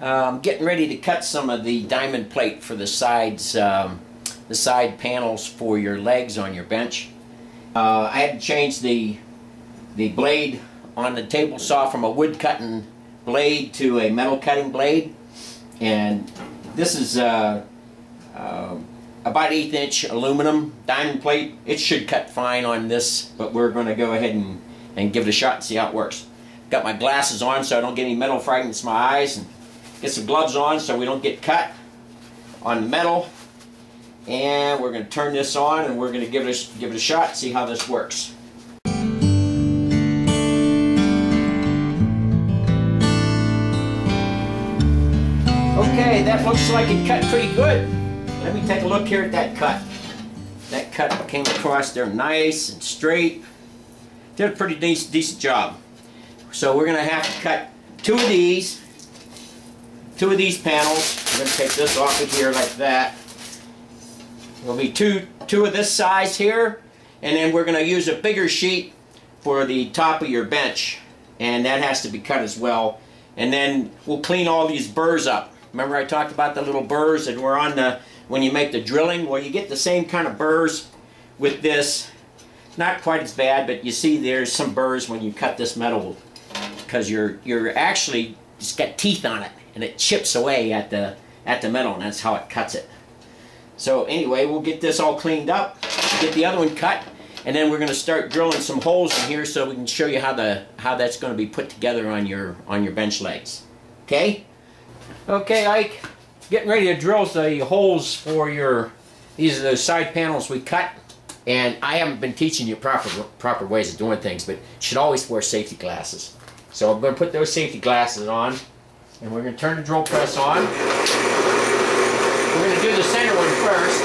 Getting ready to cut some of the diamond plate for the sides, the side panels for your legs on your bench. I had to change the blade on the table saw from a wood cutting blade to a metal cutting blade, and this is about 1/8 inch aluminum diamond plate. It should cut fine on this, but we're going to go ahead and give it a shot and see how it works. Got my glasses on so I don't get any metal fragments in my eyes, and get some gloves on so we don't get cut on the metal. And we're going to turn this on and we're going to give it a shot and see how this works. Okay, that looks like it cut pretty good. Let me take a look here at that cut. That cut came across there nice and straight. Did a pretty decent job. So we're going to have to cut two of these panels. I'm going to take this off of here like that. There'll be two of this size here, and then we're going to use a bigger sheet for the top of your bench, and that has to be cut as well. And then we'll clean all these burrs up. Remember I talked about the little burrs that were on the, when you make the drilling? Well, you get the same kind of burrs with this. Not quite as bad, but you see there's some burrs when you cut this metal, because you're actually, it's got teeth on it, and it chips away at the metal, and that's how it cuts it. So anyway, we'll get this all cleaned up, get the other one cut, and then we're going to start drilling some holes in here so we can show you how that's going to be put together on your bench legs. Okay? Okay, Ike, getting ready to drill the holes for these are the side panels we cut. And I haven't been teaching you proper ways of doing things, but you should always wear safety glasses. So I'm going to put those safety glasses on, and we're going to turn the drill press on. We're going to do the center one first.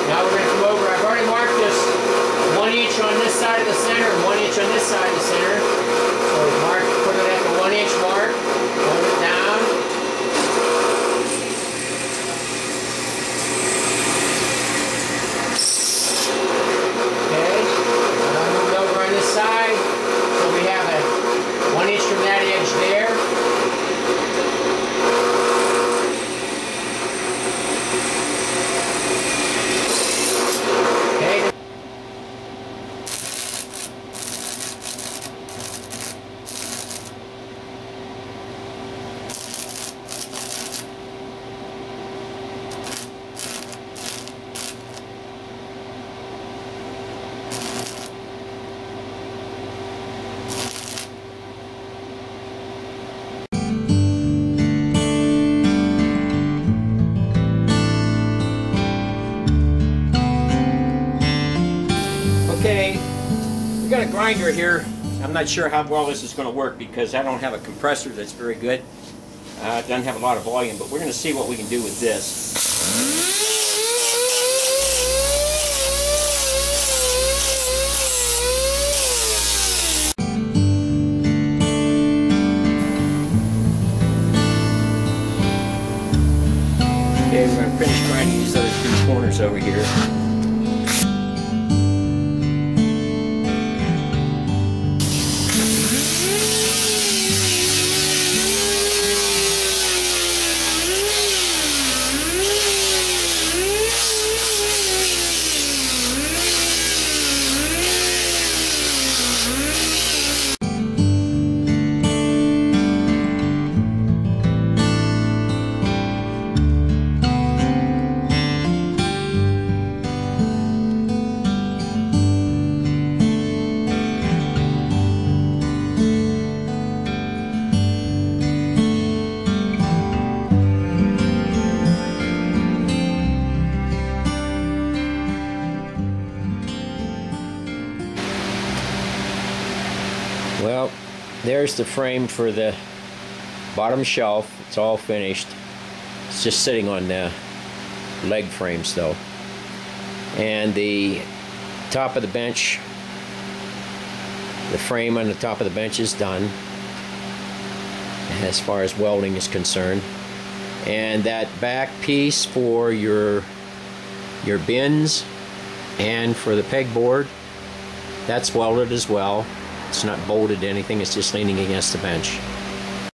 Now we're going to come over. I've already marked this 1 inch on this side of the center and 1 inch on this side of the center. So put it at the 1 inch mark, hold it down. Okay, now I'm moving over on this side. So we have a 1 inch from that edge there. Okay. Okay, we got a grinder here. I'm not sure how well this is going to work because I don't have a compressor that's very good. It doesn't have a lot of volume, but we're going to see what we can do with this. Okay, we're going to finish grinding these other two corners over here. Well, there's the frame for the bottom shelf. It's all finished. It's just sitting on the leg frames though. And the top of the bench, the frame on the top of the bench is done as far as welding is concerned. And that back piece for your bins and for the pegboard, that's welded as well. It's not bolted to anything, it's just leaning against the bench.